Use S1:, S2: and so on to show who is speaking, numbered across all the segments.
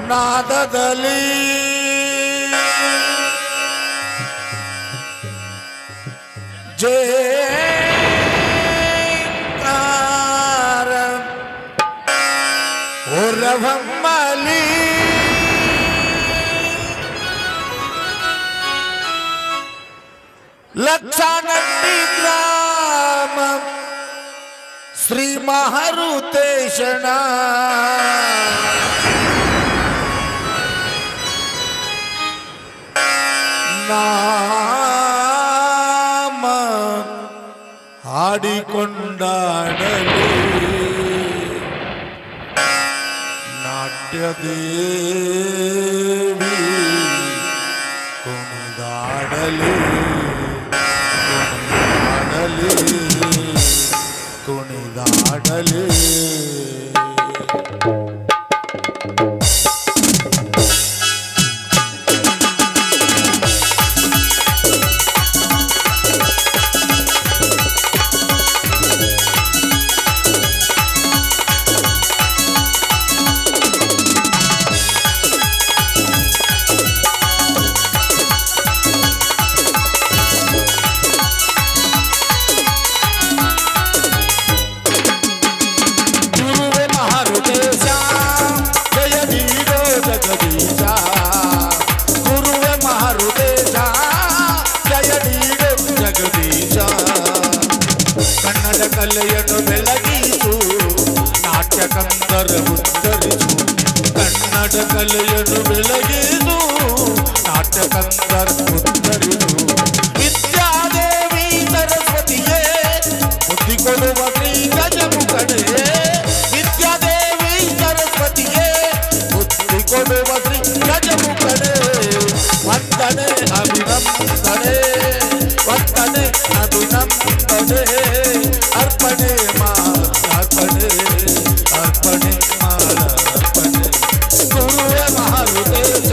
S1: ನಾದದಲ್ಲಿ ಜೇಕಾರ ಒರವಮ್ಮಲಿ ಲಕ್ಷಾನಟ್ಟಿ ಗ್ರಾಮ ಶ್ರೀ ಮಹಾರುತೇಶನ ನಾಮ ಹಾಡಿಕೊಂಡಾಡಲು ನಾಟ್ಯದೇವಿ ಕುಣಿದಾಡಲು ಕುಣಿದಾಡಲು ಕಲೆಯನ್ನು ಬೆಳಗಿಸು ನಾಟ್ಯಕಂದರ ಉತ್ತರಿಸು ಕನ್ನಡ ಕಲೆಯನ್ನು ಬೆಳಗಿಸು ನಾಟ್ಯಕಂದರ ಉತ್ತರಿಸು ವಿದ್ಯಾದೇವಿ ಸರಸ್ವತಿಯೇ ಬುದ್ಧಿ ಕೊಡುವ ಶ್ರೀ ಗಜಮುಖನೇ ವಿದ್ಯಾದೇವಿ ಸರಸ್ವತಿಯೇ ಬುದ್ಧಿ ಕೊಡುವ ಶ್ರೀ ಗಜಮುಖನೇ ವಂದನೆ ಅಭಿನಂದನೆ ವಂದನೆ ಅಭಿನಂದನೆ ಅರ್ಪಣೆ ಅರ್ಪಣೆ ಅರ್ಪಣೆ ಅರ್ಪಣೆ ಗುರುವೇ ಮಹಾರುತೇಶ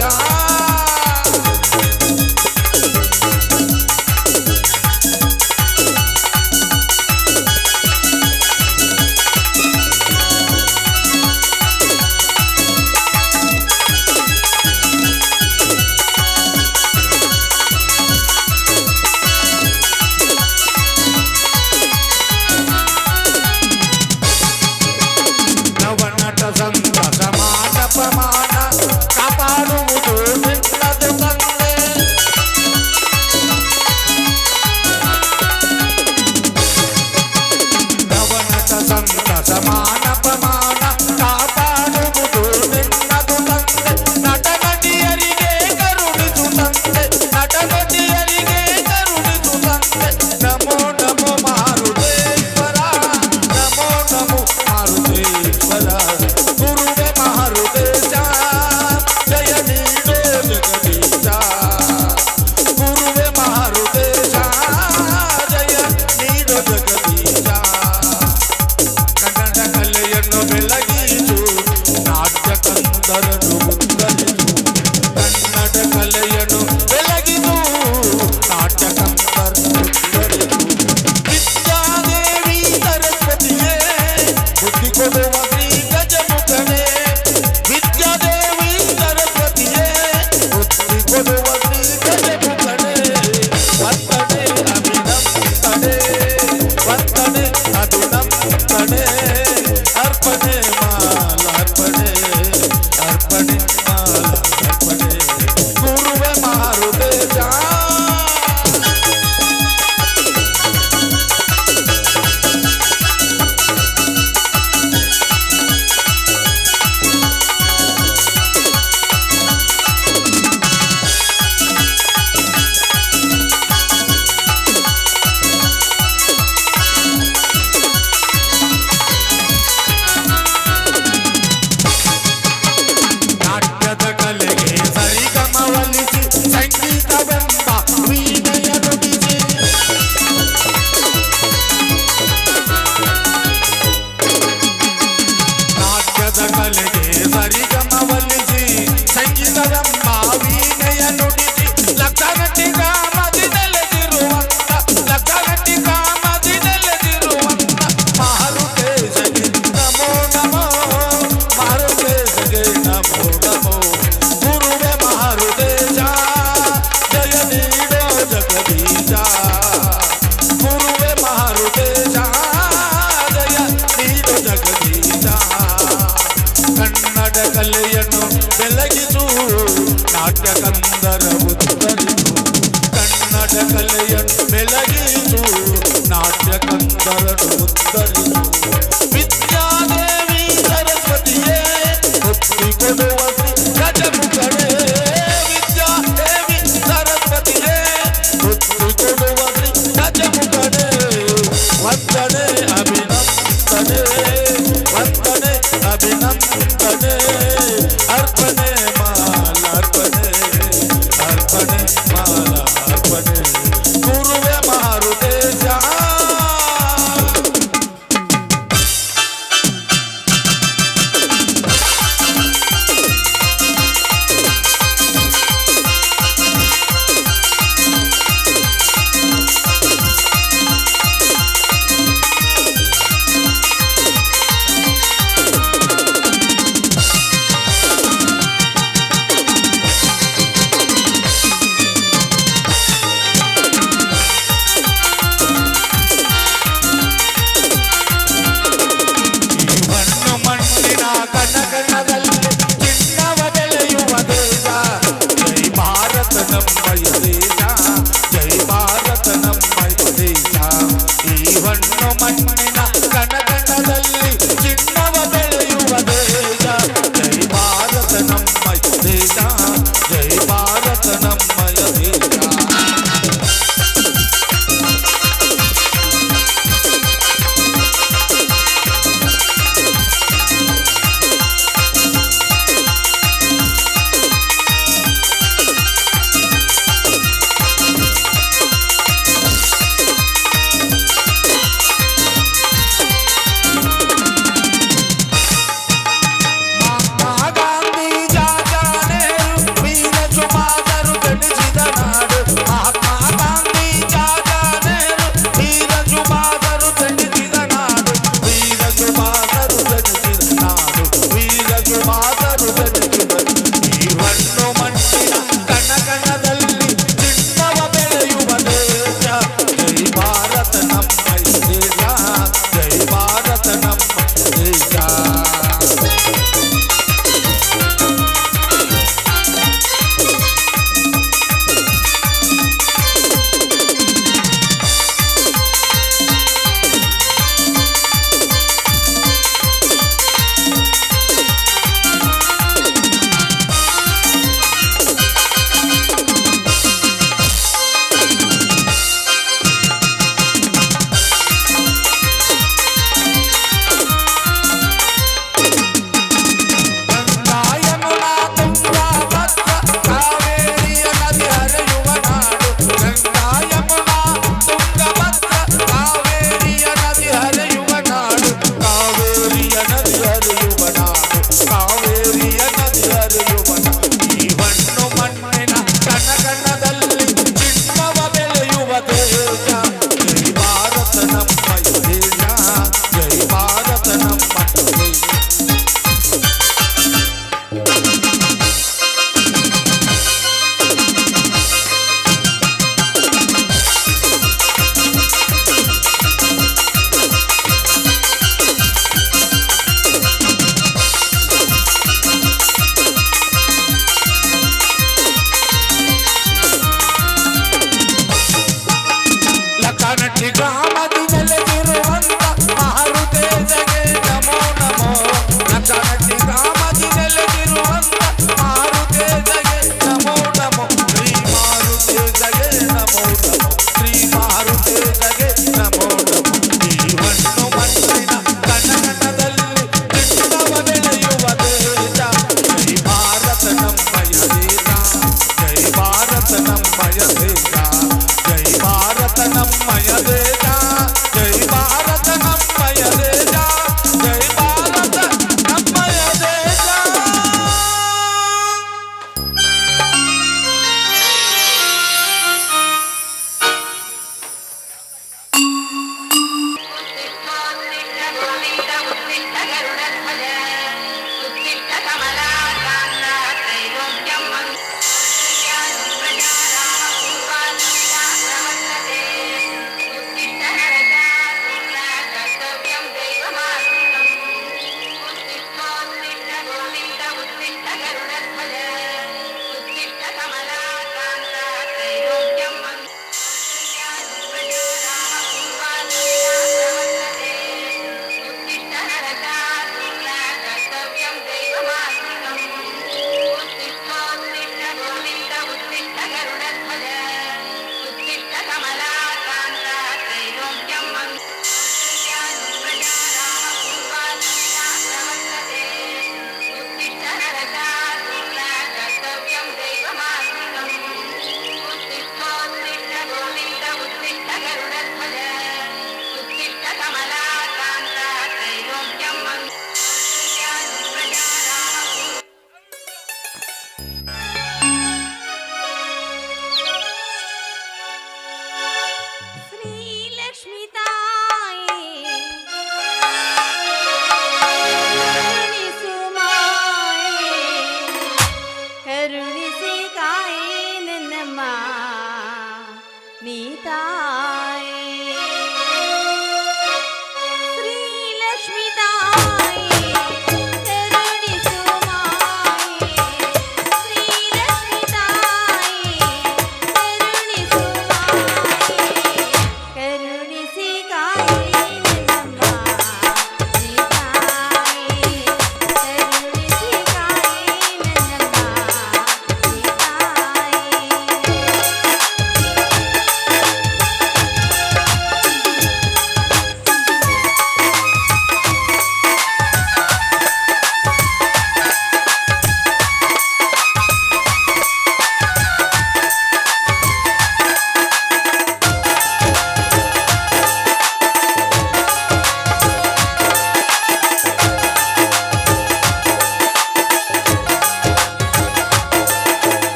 S1: ನಮೋ ಕನ್ನಡ ಕಲೆಯನ್ನು ಬೆಳಗಿಸು ನಾಟ್ಯ ಕಂದರ ಉತ್ತರಿಸು ಕನ್ನಡ ಕಲೆಯನ್ನು ಬೆಳಗಿಸು ನಾಟ್ಯ ಕಂದರನು ಉತ್ತರಿಸು ವಿದ್ಯಾದೇವಿ ಸರಸ್ವತಿಯೇ ಒಪ್ಪಿಕೊಡುವ ಗಜಮುಖಳೇ ವಿದ್ಯಾದೇವಿ ಸರಸ್ವತಿಯೇ ಒಪ್ಪಿಕೊಡುವ ಗಜಮುಖಳೇ ವಂದನೆ ಅಭಿನಂದನೆ ವಂದನೆ ಅಭಿನಂದನೆ ಅರ್ಪಣೆ ಮಾಲಾರ್ಪಣೆ ಅರ್ಪಣೆ ಮಾಲಾರ್ಪಣೆ ಗುರುವೆ ಮಾರುತೇಶ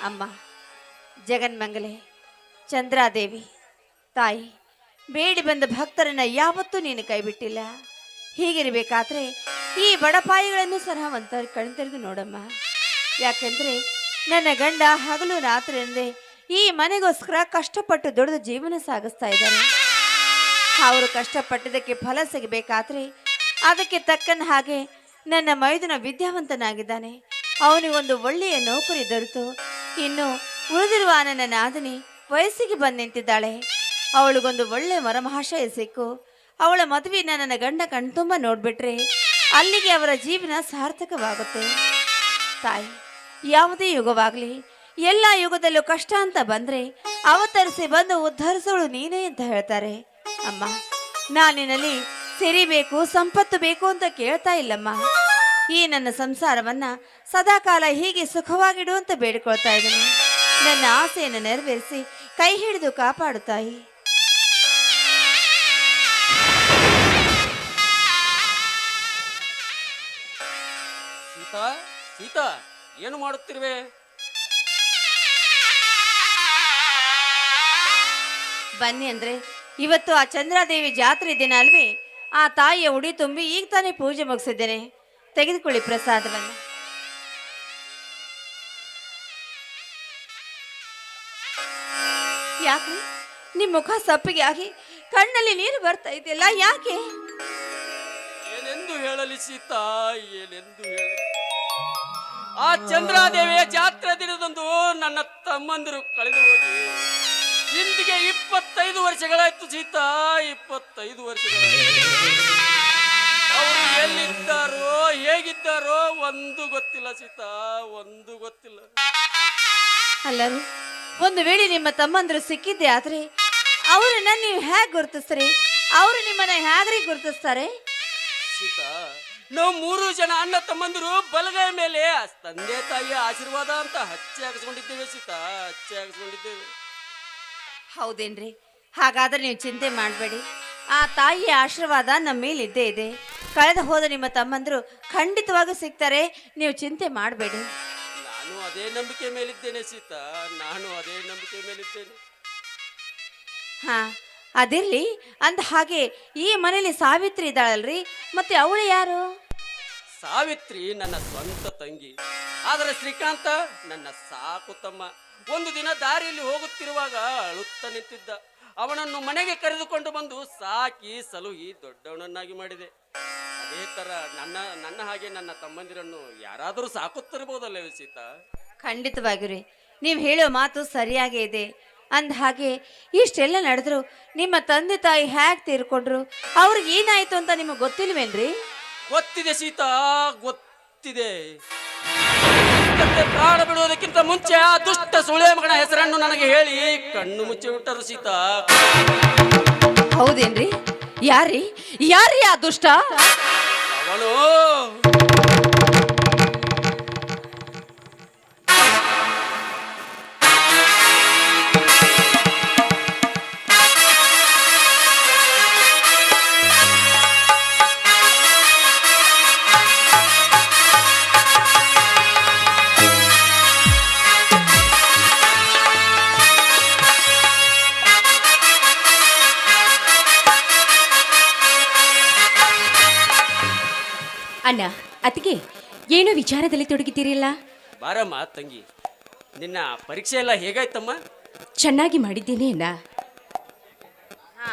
S2: ಅಮ್ಮ ಜಗನ್ಮಂಗಲೆ ಚಂದ್ರಾದೇವಿ ತಾಯಿ, ಬೇಡಿ ಬಂದ ಭಕ್ತರನ್ನ ಯಾವತ್ತೂ ನೀನು ಕೈಬಿಟ್ಟಿಲ್ಲ. ಹೀಗಿರಬೇಕಾದ್ರೆ ಈ ಬಡಪಾಯಿಗಳನ್ನು ಸಹ ಕಣ್ತೆರೆದು ನೋಡಮ್ಮ. ಯಾಕೆಂದ್ರೆ ನನ್ನ ಗಂಡ ಹಗಲು ರಾತ್ರಿ ಎಂದೇ ಈ ಮನೆಗೋಸ್ಕರ ಕಷ್ಟಪಟ್ಟು ದುಡಿದು ಜೀವನ ಸಾಗಿಸ್ತಾ ಇದ್ದಾರೆ. ಅವರು ಕಷ್ಟಪಟ್ಟಿದ್ದಕ್ಕೆ ಫಲ ಸಿಗಬೇಕಾದ್ರೆ ಅದಕ್ಕೆ ತಕ್ಕನ ಹಾಗೆ ನನ್ನ ಮೈದುನ ವಿದ್ಯಾವಂತನಾಗಿದ್ದಾನೆ. ಅವನಿಗೊಂದು ಒಳ್ಳೆಯ ನೌಕರಿ ದೊರೆತು ಇನ್ನು ಉಳಿದಿರುವ ನನ್ನ ನಾದಿನಿ ವಯಸ್ಸಿಗೆ ಬಂದು ನಿಂತಿದ್ದಾಳೆ. ಅವಳಿಗೊಂದು ಒಳ್ಳೆ ಮರಮಹಾಶಯ ಸಿಕ್ಕು ಅವಳ ಮದುವೆನ ನನ್ನ ಗಂಡ ಕಣ್ತುಂಬ ನೋಡ್ಬಿಟ್ರೆ ಅಲ್ಲಿಗೆ ಅವರ ಜೀವನ ಸಾರ್ಥಕವಾಗುತ್ತೆ. ತಾಯಿ, ಯಾವುದೇ ಯುಗವಾಗಲಿ ಎಲ್ಲ ಯುಗದಲ್ಲೂ ಕಷ್ಟ ಅಂತ ಬಂದರೆ ಅವತರಿಸಿ ಬಂದು ಉದ್ಧರಿಸೋಳು ನೀನೇ ಅಂತ ಹೇಳ್ತಾರೆ. ಅಮ್ಮ, ನಾನಿನಲ್ಲಿ ಸಿರಿ ಬೇಕು, ಸಂಪತ್ತು ಬೇಕು ಅಂತ ಕೇಳ್ತಾ ಇಲ್ಲಮ್ಮ. ಈ ನನ್ನ ಸಂಸಾರವನ್ನ ಸದಾಕಾಲ ಹೀಗೆ ಸುಖವಾಗಿಡು ಅಂತ ಬೇಡಿಕೊಳ್ತಾ ಇದ್ದೀನಿ. ನನ್ನ ಆಸೆಯನ್ನು ನೆರವೇರಿಸಿ ಕೈ ಹಿಡಿದು ಕಾಪಾಡು ತಾಯಿ.
S3: ಸೀತಾ, ಸೀತಾ, ಏನು ಮಾಡುತ್ತಿರುವೆ?
S2: ಬನ್ನಿ ಅಂದ್ರೆ ಇವತ್ತು ಆ ಚಂದ್ರಾದೇವಿ ಜಾತ್ರೆ ದಿನ ಅಲ್ವೇ? ಆ ತಾಯಿಯ ಉಡಿ ತುಂಬಿ ಈಗ ತಾನೇ ಪೂಜೆ ಮುಗಿಸಿದ್ದೇನೆ. ತೆಗೆದುಕೊಳ್ಳಿ ಪ್ರಸಾದವನ್ನು. ಯಾಕೆ ನಿಮ್ಮ ಮುಖ ಸಪ್ಪಿಗೆ ಆಗಿ ಕಣ್ಣಲ್ಲಿ ನೀರು ಬರ್ತಾ ಇದೆಯಲ್ಲ, ಯಾಕೆ?
S3: ಏನೆಂದು ಹೇಳಲಿ ಸೀತಾ, ಏನೆಂದು ಹೇಳಲಿ? ಆ ಚಂದ್ರಾದೇವಿಯ ಜಾತ್ರೆ ದಿನದಂದು ನನ್ನ ತಮ್ಮಂದಿರು ಕಳೆದು ಹೋಗಿ ಇಂದಿಗೆ 25 ವರ್ಷಗಳಾಯ್ತು ಸೀತಾ, 25 ವರ್ಷಗಳಾಯ್ತು. ಅವರು ಎಲ್ಲಿದ್ದಾರೋ ಹೇಗಿದ್ದಾರೋ ಒಂದು ಗೊತ್ತಿಲ್ಲ ಸೀತಾ, ಒಂದು ಗೊತ್ತಿಲ್ಲ.
S2: ಅಲ್ಲರು, ಒಂದು ವೇಳೆ ನಿಮ್ಮ ತಮ್ಮಂದರು ಸಿಕ್ಕಿದ್ದೆ ಆದ್ರೆ ಅವರನ್ನ ನೀವು ಹೇಗೆ ಗುರುತಿಸ್ತೀರಿ? ಅವರು ನಿಮ್ಮನ್ನ ಹೇಗ್ರಿ ಗುರುತಿಸ್ತಾರೆ?
S3: ಸೀತಾ, ನಾವು 3 ಜನ ಅಣ್ಣ ತಮ್ಮಂದಿರು ಬಲಗೈ ಮೇಲೆ ತಂದೆ ತಾಯಿಯ ಆಶೀರ್ವಾದ ಅಂತ ಹಚ್ಚೆ ಹಾಕಿಸ್ಕೊಂಡಿದ್ದೇವೆ ಸೀತಾ, ಹಚ್ಚೆ ಹಾಕಿಸ್ಕೊಂಡಿದ್ದೇವೆ.
S2: ಹೌದೇನ್ರಿ? ಹಾಗಾದ್ರೆ ನೀವು ಚಿಂತೆ ಮಾಡಬೇಡಿ. ಆ ತಾಯಿಯ ಆಶೀರ್ವಾದ ನಮ್ಮ ಮೇಲೆ ಇದ್ದೇ ಇದೆ. ಕಳೆದು ಹೋದ ನಿಮ್ಮ ತಮ್ಮಂದರು ಖಂಡಿತವಾಗಿ ಸಿಗ್ತಾರೆ, ನೀವು ಚಿಂತೆ ಮಾಡಬೇಡಿ.
S3: ನಾನು ಅದೇ ನಂಬಿಕೆ ಮೇಲಿದ್ದೇನೆ ಸೀತಾ, ನಾನು ಅದೇ ನಂಬಿಕೆ ಮೇಲಿದ್ದೇನೆ.
S2: ಹಾ, ಅದಿರ್ಲಿ. ಅಂದ ಹಾಗೆ ಈ ಮನೇಲಿ ಸಾವಿತ್ರಿ ಇದ್ದಾಳಲ್ರಿ, ಮತ್ತೆ ಅವಳು ಯಾರು?
S3: ಸಾವಿತ್ರಿ ನನ್ನ ಸ್ವಂತ ತಂಗಿ, ಆದರೆ ಶ್ರೀಕಾಂತ ನನ್ನ ಸಾಕು ತಮ್ಮ. ಒಂದು ದಿನ ದಾರಿಯಲ್ಲಿ ಹೋಗುತ್ತಿರುವಾಗ ಅಳುತ್ತಾ ನಿಂತಿದ್ದ. ಅವನನ್ನು ಮನೆಗೆ ಕರೆದುಕೊಂಡು ಬಂದು ಸಾಕಿ ಸಲುಹಿ ದೊಡ್ಡವನನ್ನಾಗಿ ಮಾಡಿದೆ. ಅದೇ ತರ ನನ್ನ ಹಾಗೆ ನನ್ನ ತಮ್ಮಂದಿರನ್ನು ಯಾರಾದರೂ ಸಾಕುತ್ತಿರಬಹುದಲ್ಲವೇ ಸೀತಾ?
S2: ಖಂಡಿತವಾಗಿರಿ, ನೀವು ಹೇಳೋ ಮಾತು ಸರಿಯಾಗೇ ಇದೆ. ಅಂದ ಹಾಗೆ ಇಷ್ಟೆಲ್ಲ ನಡೆದ್ರು ನಿಮ್ಮ ತಂದೆ ತಾಯಿ ಹೇಗೆ ತೀರ್ಕೊಂಡ್ರು, ಅವ್ರಿಗೆ ಏನಾಯ್ತು ಅಂತ ನಿಮಗೆ ಗೊತ್ತಿಲ್ವೇನ್ರಿ?
S3: ಗೊತ್ತಿದೆ ಸೀತಾ, ಗೊತ್ತಿದೆ. ಪ್ರಾಣ ಬಿಡುವುದಕ್ಕಿಂತ ಮುಂಚೆ ಆ ದುಷ್ಟ ಸುಳೆ ಮಗನ ಹೆಸರನ್ನು ನನಗೆ ಹೇಳಿ ಕಣ್ಣು ಮುಚ್ಚಿ ಬಿಟ್ಟರು ಸೀತಾ.
S2: ಹೌದೇನ್ರಿ? ಯಾರಿ ಆ ದುಷ್ಟ?
S3: ಅವನು
S4: ಅಣ್ಣ, ಅತ್ತಿಗೆ, ಏನು ವಿಚಾರದಲ್ಲಿ ತೊಡಗಿದ್ದೀರಿಲ್ಲ?
S3: ಬಾರಮ್ಮ ತಂಗಿ, ನಿನ್ನ ಪರೀಕ್ಷೆ ಎಲ್ಲ ಹೇಗಾಯ್ತಮ್ಮ?
S4: ಚೆನ್ನಾಗಿ ಮಾಡಿದ್ದೇನೆ ಅಣ್ಣ.
S2: ಹಾ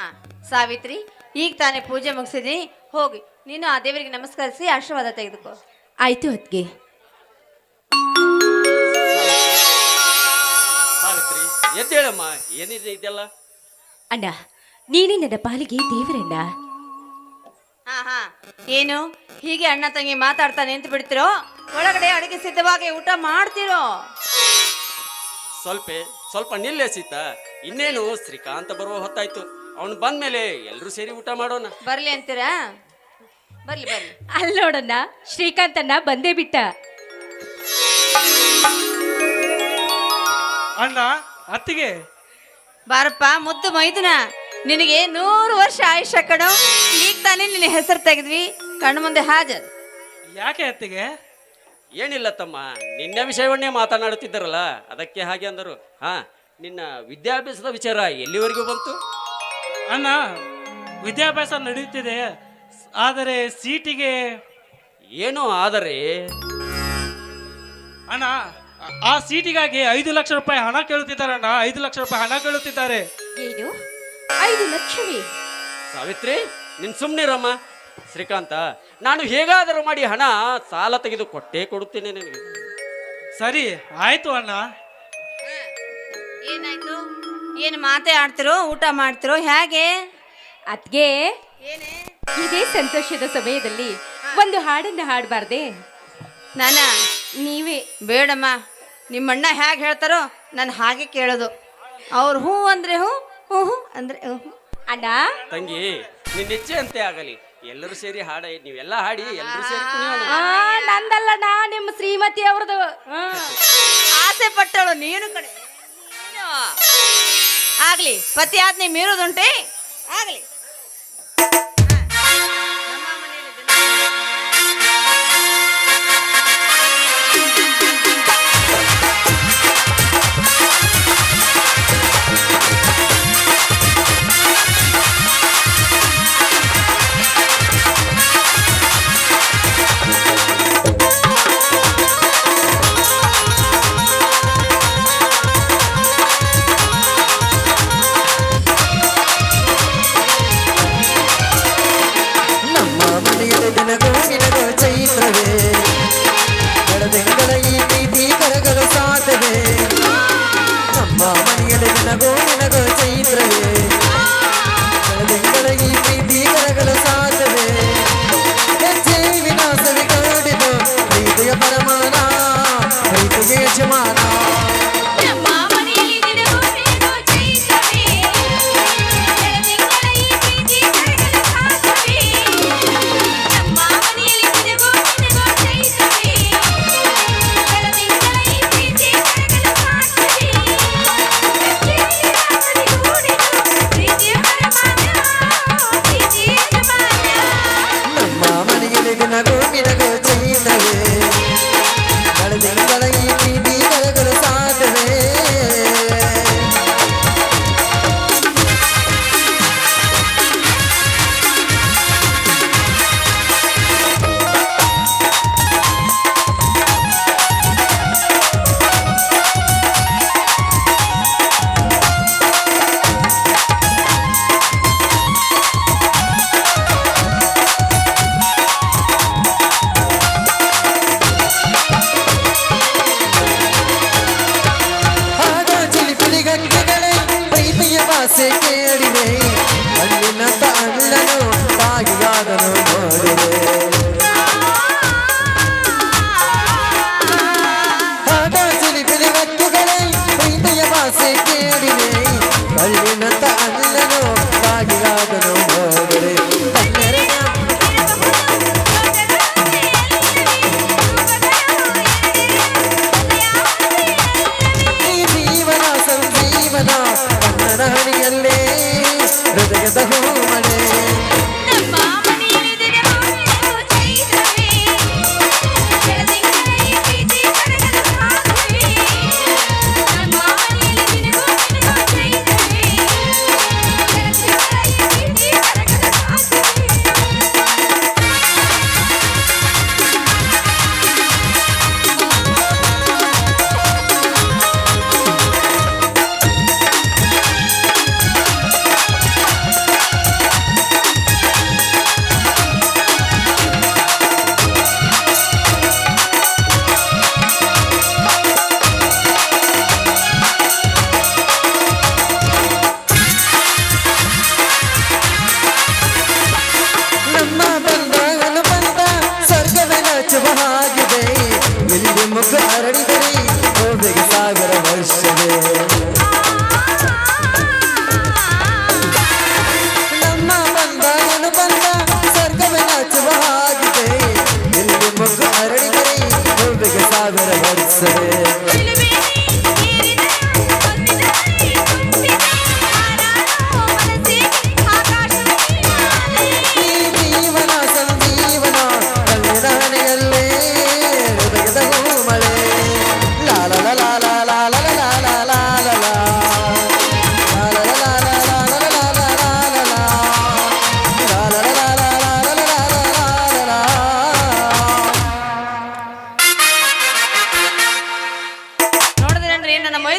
S2: ಸಾವಿತ್ರಿ, ಈಗ ತಾನೇ ಪೂಜೆ ಮುಗಿಸಿದೀನಿ, ಹೋಗಿ ನೀನು ಆ ದೇವರಿಗೆ ನಮಸ್ಕರಿಸಿ ಆಶೀರ್ವಾದ ತೆಗೆದುಕೋ.
S4: ಆಯ್ತು ಅತ್ತಿಗೆ.
S3: ಸಾವಿತ್ರಿ, ಎದ್ದೇಳಮ್ಮ, ಏನಿದೆ ಇದೆಲ್ಲ?
S4: ಅಣ್ಣ, ನೀನೇ ನನ್ನ ಪಾಲಿಗೆ ದೇವರಣ್ಣ.
S2: ಹಾ ಏನು ಹೀಗೆ ಅಣ್ಣ ತಂಗಿ ಮಾತಾಡ್ತಾ ನಿಂತು ಬಿಡ್ತಿರೋ? ಒಳಗಡೆ ಅಡಿಗೆ ಸಿದ್ಧವಾಗಿ ಊಟ ಮಾಡ್ತಿರೋ?
S3: ಸ್ವಲ್ಪ ನಿಲ್ಲೆ ಸೀತಾ. ಇನ್ನೇನು ಶ್ರೀಕಾಂತ ಬರುವ ಹೊತ್ತಾಯ್ತು. ಅವನು ಬಂದ್ಮೇಲೆ ಎಲ್ಲರೂ ಸೇರಿ ಊಟ ಮಾಡೋಣ.
S2: ಬರ್ಲಿ ಅಂತೀರಾ? ಬರ್ಲಿ.
S4: ಅಲ್ಲಿ ನೋಡಣ್ಣ, ಶ್ರೀಕಾಂತಣ್ಣ ಬಂದೇ ಬಿಟ್ಟ.
S5: ಅಣ್ಣ, ಅತ್ತಿಗೆ,
S2: ಬಾರಪ್ಪ ಮುದ್ದು ಮೈದುನ, ನಿನಗೆ 100 ವರ್ಷ ಆಯುಷ್ಯ ಕಣೋ. ಈಗ ತಾನೇ ನಿನ್ನ ಹೆಸರು ತೆಗೆದ್ವಿ, ಕಣ್ಣು ಮುಂದೆ ಹಾಜರ್.
S5: ಯಾಕೆ ಅತ್ತಿಗೆ?
S3: ಏನಿಲ್ಲ ತಮ್ಮ, ನಿನ್ನ ವಿಷಯವನ್ನೇ ಮಾತನಾಡುತ್ತಿದ್ದರಲ್ಲ ಅದಕ್ಕೆ ಹಾಗೆ ಅಂದರು. ಹಾ, ನಿನ್ನ ವಿದ್ಯಾಭ್ಯಾಸದ ವಿಚಾರ ಎಲ್ಲಿವರೆಗೂ ಬಂತು?
S5: ಅಣ್ಣ, ವಿದ್ಯಾಭ್ಯಾಸ ನಡೆಯುತ್ತಿದೆ, ಆದರೆ ಸೀಟಿಗೆ
S3: ಏನು ಆದರೆ?
S5: ಅಣ್ಣ, ಆ ಸೀಟಿಗಾಗಿ 5 ಲಕ್ಷ ರೂಪಾಯಿ ಹಣ ಕೇಳುತ್ತಿದ್ದಾರೆ ಅಣ್ಣ. 5 ಲಕ್ಷ ರೂಪಾಯಿ ಹಣ ಕೇಳುತ್ತಿದ್ದಾರೆ.
S4: ಏನು 5 ಲಕ್ಷವೇ?
S3: ಸಾವಿತ್ರಿ, ನಿನ್ ಸುಮ್ಮನಿರಮ್ಮ. ಶ್ರೀಕಾಂತ, ನಾನು ಹೇಗಾದರೂ ಮಾಡಿ ಹಣ ಸಾಲ ತೆಗೆದು ಕೊಟ್ಟೇ ಕೊಡುತ್ತೇನೆ ನಿನಗೆ.
S5: ಸರಿ ಆಯ್ತು ಅಣ್ಣ.
S2: ಏನಾಯ್ತು? ಏನು ಮಾತೇ ಆಡ್ತಿರೋ, ಊಟ ಮಾಡ್ತಿರೋ, ಹೇಗೆ?
S4: ಅದ್ಗೆ
S2: ಏನೇ
S4: ಇದೇ ಸಂತೋಷದ ಸಮಯದಲ್ಲಿ ಒಂದು ಹಾಡನ್ನು ಹಾಡಬಾರ್ದೆ?
S2: ನಾನ
S4: ನೀವೇ
S2: ಬೇಡಮ್ಮ, ನಿಮ್ಮಣ್ಣ ಹೇಗೆ ಹೇಳ್ತಾರೋ ನಾನು ಹಾಗೆ ಕೇಳೋದು. ಅವ್ರು ಹ್ಞೂ ಅಂದರೆ ಹ್ಞೂ, ಹ್ಞೂ ಹ್ಞೂ ಅಂದರೆ ಹ್ಞೂ.
S4: ಅಣ್ಣ,
S3: ತಂಗಿ, ನಿನ್ನ ಇಚ್ಛೆ ಅಂತೆ ಆಗಲಿ. ಎಲ್ಲರೂ ಸೇರಿ ಹಾಡ, ನೀವೆಲ್ಲ ಹಾಡಿ ಎಲ್ಲರೂ ಸೇರಿ ಕುಣಿಯೋಣ.
S4: ನಂದಲ್ಲಣ್ಣ, ನಿಮ್ಮ ಶ್ರೀಮತಿ ಅವ್ರದ್ದು.
S2: ಆಸೆ ಪಟ್ಟಳು ನೀನು ಕಡೆ. ನೀನು ಆಗ್ಲಿ, ಪತಿ ಆಜ್ಞೆ ಮೀರೋದುಂಟೆ? ಆಗ್ಲಿ.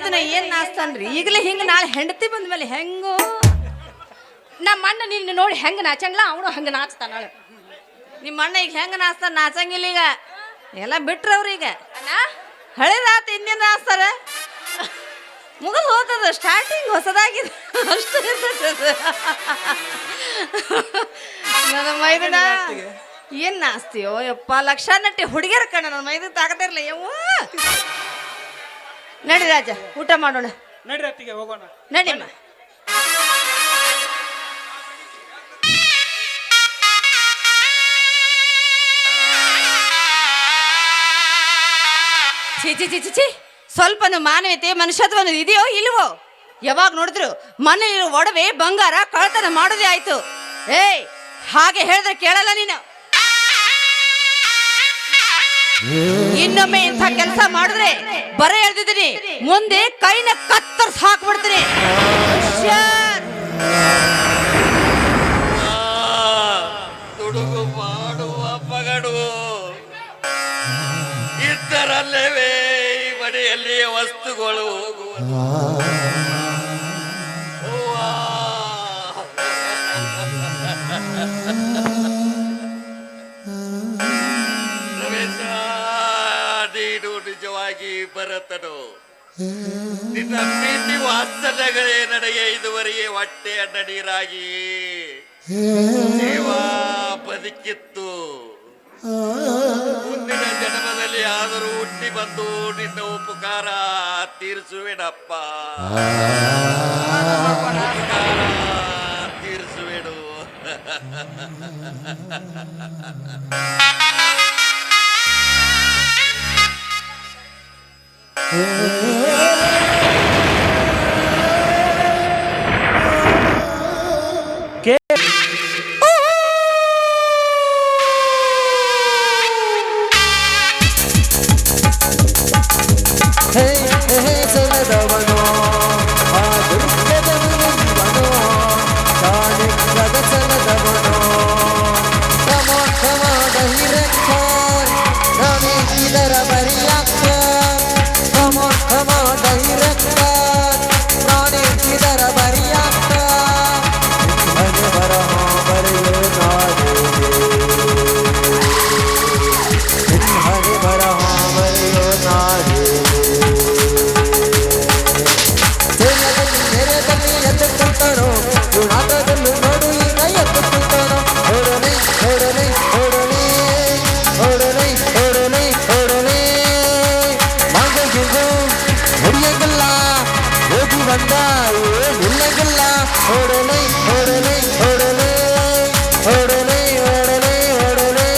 S2: ಮೈದನ ಏನ್ ನಾಚ್ತಾನ್ರಿ ಈಗಲೇ ಹಿಂಗ ನಾಳೆ ಹೆಂಡತಿ ಬಂದ್ಮೇಲೆ ಹೆಂಗೋ
S4: ನಮ್ಮ ಅಣ್ಣ ನಿನ್ನ ನೋಡಿ ಹೆಂಗ ನಾಚಂಗ್ಲ ಅವನು ಹಂಗ ನಾಚ್ತಾನ
S2: ನಿಮ್ಮ ಅಣ್ಣ ಈಗ ಹೆಂಗ ನಾಚ್ತಾನ ನಾಚಂಗಿಲ್ಲ ಈಗ ಎಲ್ಲ ಬಿಟ್ರವ್ರ ಈಗ
S4: ಅಣ್ಣ
S2: ಹಳೇದಾತ ಇನ್ನೇನ್ ನಾಚ್ತಾರ ಮುಗಿದು ಹೋತದ ಸ್ಟಾರ್ಟಿಂಗ್ ಹೊಸದಾಗಿದೆ ಅಷ್ಟು ಇರ್ತದೆ. ನನ್ನ ಮೈದನ ಏನ್ ನಾಸ್ತಿಯೋ ಯಪ್ಪ ಲಕ್ಷ ನಟ್ಟಿ ಹುಡುಗಿಯರ ಕಣ ನನ್ನ ಮೈದ ತಾಕತಿರ್ಲ ಯವ್ವ ನಡಿ ರಾಜ ಊಟ ಮಾಡೋಣ
S5: ನಡ್ರಿ ಅತ್ತಿಗೆ ಹೋಗೋಣ.
S2: ನಡಿಮ್ಮ ಛೀ ಛೀ ಛೀ ಛೀ ಛೀ ಸ್ವಲ್ಪನು ಮಾನವೀಯತೆ ಮನುಷ್ಯತ್ವನು ಇದೆಯೋ ಇಲ್ವೋ ಯಾವಾಗ ನೋಡಿದ್ರು ಮನೆಯಲ್ಲಿ ಒಡವೆ ಬಂಗಾರ ಕಳ್ತನ ಮಾಡೋದೇ ಆಯ್ತು. ಏಯ್ ಹಾಗೆ ಹೇಳಿದ್ರೆ ಕೇಳಲ್ಲ ನೀನು. ಇನ್ನೊಮ್ಮೆ ಇಂಥ ಕೆಲಸ ಮಾಡಿದ್ರೆ ಬರ ಎಳ್ದಿದ್ದೀನಿ ಮುಂದೆ ಕೈನ ಕತ್ತರ್ಸ್ ಹಾಕ್ಬಿಡ್ತೀನಿ. ಹುಷಾರ್.
S3: ತುಡುಗು ಮಾಡುವ ಪಗಡು ಇದ್ದರಲ್ಲವೇ ಈ ಮನೆಯಲ್ಲಿ ವಸ್ತುಗಳು ಹೋಗುವುದು. ರಮೇಶ, ನೀನು ನಿಜವಾಗಿ ಭರತನು. ನಿನ್ನ ಪ್ರೀತಿ ವಾತ್ಸಲ್ಯಗಳೇ ನನಗೆ ಇದುವರೆಗೆ ಹೊಟ್ಟೆ ಅಡ್ಡ ನೀರಾಗಿ ಜೀವ ಬದುಕಿತ್ತು. ಮುಂದಿನ ಜನ್ಮದಲ್ಲಿ ಆದರೂ ಹುಟ್ಟಿ ಬಂದು ನಿನ್ನ ಉಪಕಾರ ತೀರಿಸುವೆನಪ್ಪ, ಉಪಕಾರ ತೀರಿಸುವೆನು.
S1: ಸಲದವನೋ ಆ ದುರ್ಗದವನು ಇವನೋ ಕಾಣಿಕದ ಸಲದವನೋ ಕಮ ಕಮದ ಹಿರಕ್ಕ ನಮಿ ಇದರ ಬರಿಯಕ್ಕ ಕಮ ಕಮದ ಹಿರಕ್ಕ ನಾನೇ ಇದರ ಬರಿಯಕ್ಕ ಹಣೆ ಬರಹ ಬರೆಯೋ ನಾನೇ ಹಣೆ ಬರಹ ಬರೆಯೋ ನಾನೇ ಗುಣಾಟದಲ್ಲೂ ನೋಡು ಈಗ ಎತ್ತುತ್ತಾನೋ ಓಡನೆ ಓಡನೆ ಓಡನೆ ಓಡನೆ ಓಡನೆ ಓಡನೆ ಮಾಂಗಗಿಂದು ಹೊಡಿಯಂಗಿಲ್ಲ ಹೋಗಿ ಬಂದ ನಿಲ್ಲಂಗಿಲ್ಲ ಓಡನೆ ಓಡನೆ ಓಡನೆ ಓಡನೆ ಓಡನೆ ಓಡನೆ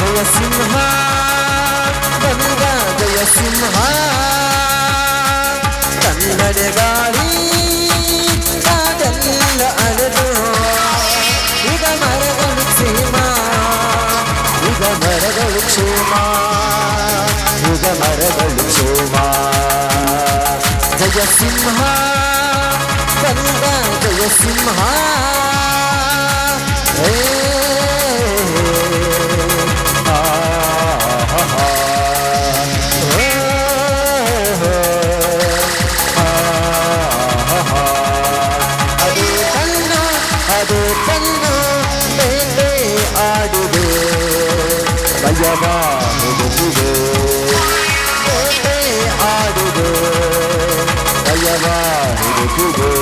S1: ಜಯ ಸಿಂಹ ಬಂದ ಜಯ ಸಿಂಹ ಕನ್ನಡ ಗಾಳಿ ಕಾಡೆಲ್ಲ ಅಳೆದು ಈಗ ಮರಗಳು ಕ್ಷೇಮ ಈಗ ಮರಗಳು ಕ್ಷೇಮ ಈಗ ಮರಗಳು ಕ್ಷೇಮ ಜಯ ಸಿಂಹ ಬಂದ ಜಯ ಸಿಂಹ ಅದು ಕಣ್ಣು ಬೇಟೆ ಆಡಿದೆ ಭಯವ ಹುಡುಕಿದೆ ಬೇಟೆ ಆಡಿದೆ ಭಯವ ಹುಡುಕಿದೆ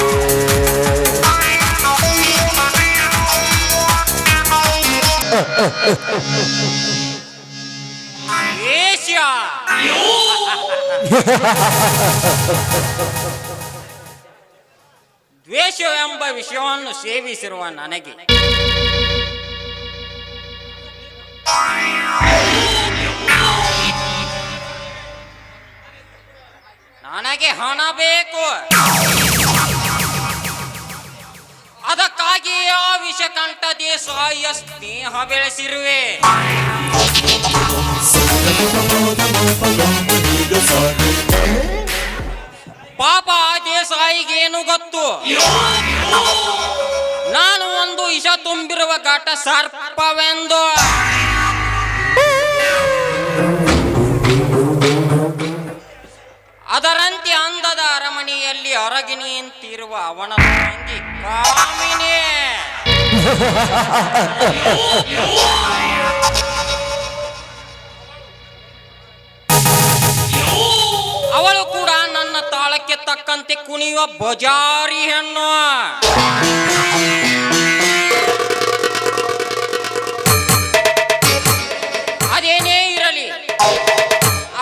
S6: ದ್ವೇಷವೆಂಬ ವಿಷಯವನ್ನು ಸೇವಿಸಿರುವ ನನಗೆ ನನಗೆ ಹಣ ಬೇಕು. ಅದಕ್ಕಾಗಿ ಆ ವಿಷಕಂಠ ದೇಸಾಯಿಯ ಸ್ನೇಹ ಬೆಳೆಸಿರುವೆ. ಪಾಪ ಆ ದೇಸಾಯಿಗೇನು ಗೊತ್ತು, ನಾನು ಒಂದು ವಿಷ ತುಂಬಿರುವ ಘಟ ಸರ್ಪವೆಂದು. ಅದರಂತೆ ಅಂದದ ಅರಮನೆಯಲ್ಲಿ ಅರಗಿಣಿ ಅಂತಿರುವ ಅವನ ತಂಗಿ ಕಾಮಿನಿ. ಅವಳು ಕೂಡ ನನ್ನ ತಾಳಕ್ಕೆ ತಕ್ಕಂತೆ ಕುಣಿಯುವ ಬಜಾರಿ ಹೆಣ್ಣು. ಅದೇನೇ ಇರಲಿ,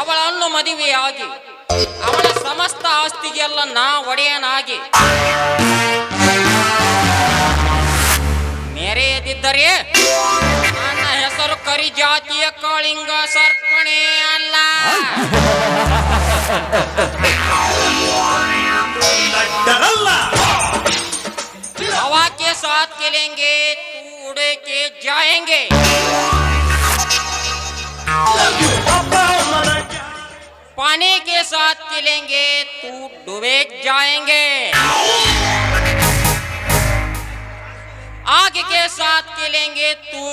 S6: ಅವಳನ್ನು ಮದುವೆಯಾಗಿ ಅವಳ ಸಮಸ್ತ ಆಸ್ತಿಗೆಲ್ಲ ನಾ ಒಡೆಯನಾಗಿ ಮೆರೆಯದಿದ್ದರೆ ನನ್ನ ಹೆಸರು ಕರಿ ಜಾತಿಯ ಕಾಳಿಂಗ ಸರ್ಪಣೆ ಅಲ್ಲ. हवा के साथ खेलेंगे तू उड़े के जाएंगे. पानी के साथ खेलेंगे तू डूबे जाएंगे. आग के साथ खेलेंगे तू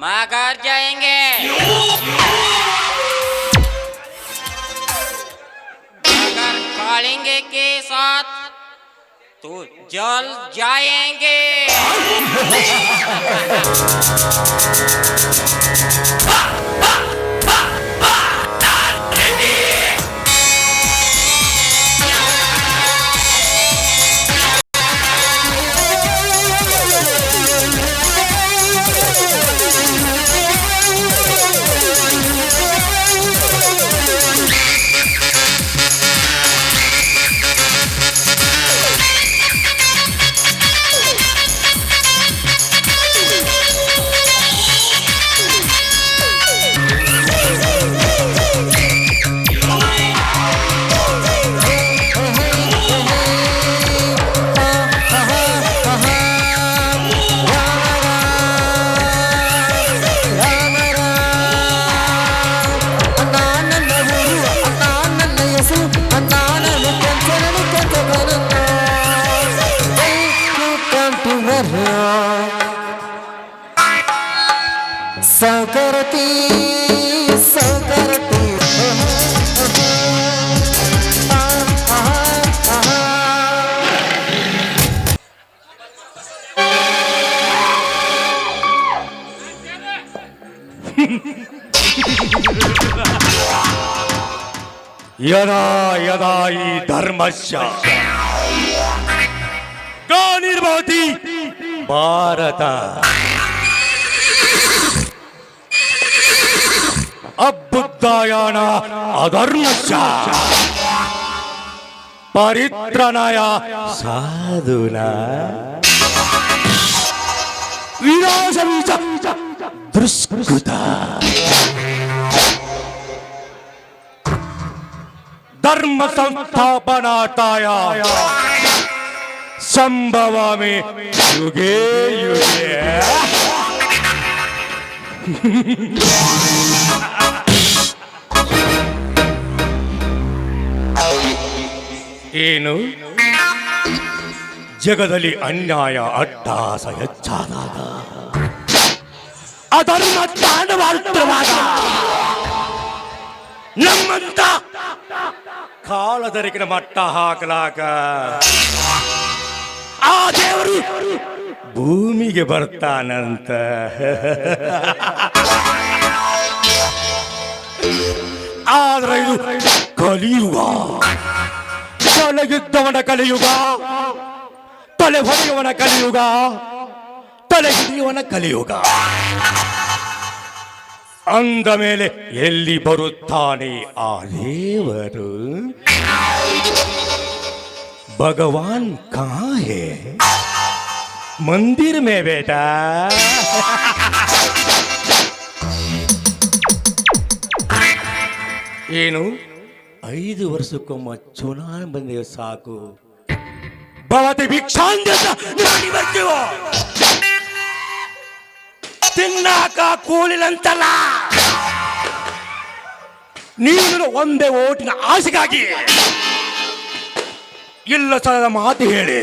S6: मगर जाएंगे. मगर कालिंगे के साथ तू जल जाएंगे.
S1: ಸೌಕರತಿ ಸೌಕರತಿ
S7: ಯದಾ ಯದಾ ಈ ಧರ್ಮಸ್ಯ ಗ್ಲಾನಿರ್ಭವತಿ ಭಾರತ ಅಭ್ಯುದಯಾನ ಅಧರ್ಮಸ್ಯ ಪರಿತ್ರಾಣಾಯ ಸಾಧುನಾ ವಿನಾಶಂಚ ದುಷ್ಕೃತ ಧರ್ಮ ಸಂಸ್ಥಾಪನಾರ್ಥಾಯ ಸಂಭವಾಮಿ ಯುಗೇ ಯುಗೇ. ಏನು ಜಗದಲ್ಲಿ ಅನ್ಯಾಯ ಅಟ್ಟಹಾಸ ಹೆಚ್ಚಾದಾಗ, ಅಧರ್ಮ ತಾಂಡವಾಡುತ್ತಿರುವಾಗ ನಮ್ಮಂತ ಕಾಲದರಿಗಿನ ಮಟ್ಟ ಹಾಕಲಾಕ ಆ ದೇವರು ಭೂಮಿಗೆ ಬರ್ತಾನಂತ. ಆದ್ರೆ ಇದು ಕಲಿಯುಗ, ತಲೆಗಿದ್ದವನ ಕಲಿಯುಗ, ತಲೆ ಹೊಡೆಯುವನ ಕಲಿಯುಗ, ತಲೆ ಹಿಡಿಯುವನ ಕಲಿಯುಗ. ಅಂದ ಮೇಲೆ ಎಲ್ಲಿ ಬರುತ್ತಾನೆ ಆ ದೇವರು? ಭಗವಾನ್ ಕಹಾ ಹೇ? ಮಂದಿರ ಮೇ ಬೇಟಾ. ಏನು 5 ವರ್ಷಕ್ಕೊಮ್ಮ ಚುನಾವಣೆ ಬಂದೇವು ಸಾಕು. ಭವತಿ ಭಿಕ್ಷಾಂದೇಶ ನೋಡಿ ಬರ್ತೀವೋ ತಿನ್ನಾಕ ಕೂಲಿಲಂತಲ್ಲ. ನೀನು ಒಂದೇ ಓಟಿನ ಆಸೆಗಾಗಿ ಇಲ್ಲ ಸಲದ ಮಾತು ಹೇಳಿ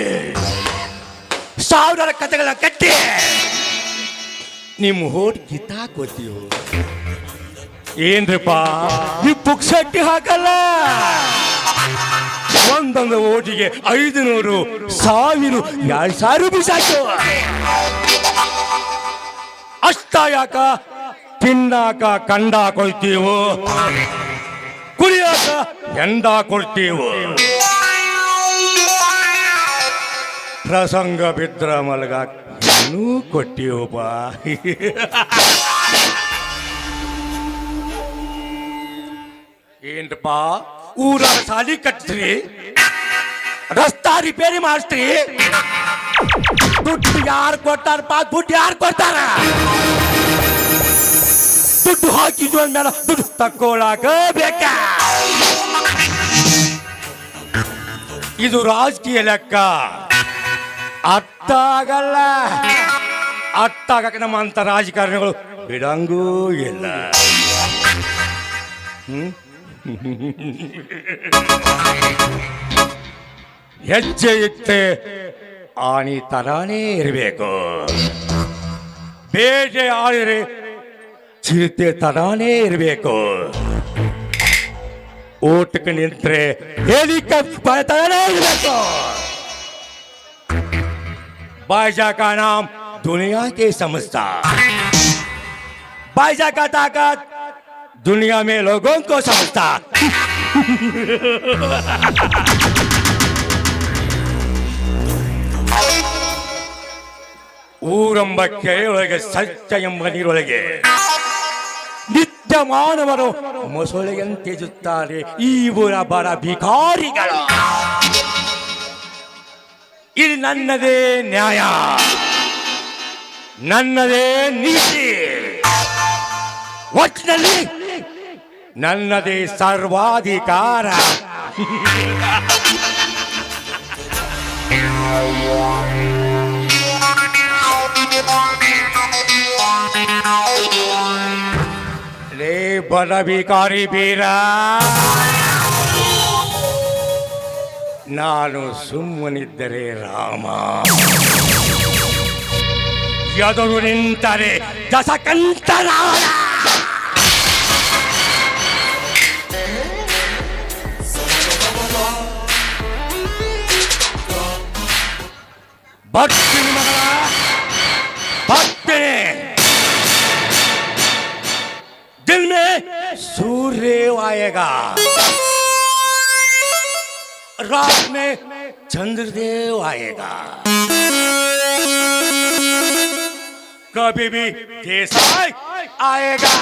S7: ಸಾವಿರಾರು ಕಥೆಗಳನ್ನ ಕಟ್ಟಿ ನಿಮ್ಮ ಓಟ್ ಕಿತ್ತಾಕೋತೀವಿ. ಏನ್ರಿಪ್ಪ ನೀವು ಪುಕ್ಸಟ್ಟಿ ಹಾಕಲ್ಲ. ಒಂದೊಂದು ಓಟಿಗೆ 500, 1000, 2000 ರೂಪಾಯಿ ಸಾಕು. ಅಷ್ಟ ಯಾಕ ತಿನ್ನಾಕ ಕಂಡ ಕೊಳ್ತೀವು, ಕುಡಿಯಾಕ ಎಂಡ ಕೊಳ್ತೀವು. ಪ್ರಸಂಗ ಬಿದ್ರ ಮಲಗ ಕೊಟ್ಟಿವಪ್ಪ. ಏನ್ರಪ್ಪ ಊರ ಸಾಲಿ ಕಟ್ಸ್ರಿ, ರಸ್ತಾ ರಿಪೇರಿ ಮಾಡಿಸ್ರಿ. ದುಡ್ಡು ಯಾರು ಕೊಟ್ಟಾರಪ್ಪ? ದುಡ್ಡು ಯಾರು ಕೊಡ್ತಾರ? ದುಡ್ಡು ಹಾಕಿದ್ವು ಅಂದ್ಮೇಲೆ ದುಡ್ಡು ತಕ್ಕೊಳಕ ಬೇಕ. ಇದು ರಾಜಕೀಯ ಲೆಕ್ಕ. ಅರ್ಥ ಆಗಲ್ಲ. ಅರ್ಥ ಆಗಕ್ಕೆ ನಮ್ಮಂತ ರಾಜಕಾರಣಿಗಳು ಬಿಡಂಗೂ ಇಲ್ಲ. ಹೆಜ್ಜೆ ಇತ್ತೆ ಆನಿ ತರಾನೇ ಇರಬೇಕು. ಬೇಟೆ ಆಡಿದ್ರೆ ಚಿರತೆ ತರಾನೇ ಇರಬೇಕು. ಓಟಕ್ಕೆ ನಿಂತ್ರೆ ಹೆಲಿಕಾಪ್ಟರ್ ತರಾನೇ ಇರಬೇಕು. बाईजा का नाम दुनिया के समझता, बाईजा का ताकत दुनिया में लोगों को समझता. ಊರೆಂಬ ಕೆರೆಯೊಳಗೆ ಸತ್ಯ ಎಂಬ ನೀರೊಳಗೆ ನಿತ್ಯ ಮಾನವರು ಮೊಸಳೆಯಂತೆಜುತ್ತಾರೆ ಈ ಊರ ಬಡ ಭಿಕಾರಿಗಳು. ಇದು ನನ್ನದೇ ನ್ಯಾಯ, ನನ್ನದೇ ನೀತಿ, ಒಟ್ಟಿನಲ್ಲಿ ನನ್ನದೇ ಸರ್ವಾಧಿಕಾರ. ಲೇ ಬಡ ಭಿಕಾರಿ ಬೀರ, ನಾನು ಸುಮ್ಮನಿದ್ದರೆ ರಾಮ, ಎದುರು ನಿಂತರೆ ದಶಕಂಠ ರಾವಣ. ಬರ್ತೀನಿ ಮಗಳ, ಬರ್ತೀನಿ. ದಿಲ್ ಮೇ सूर्य आएगा, रात में चंद्रदेव आएगा, कभी भी देसाई आएगा.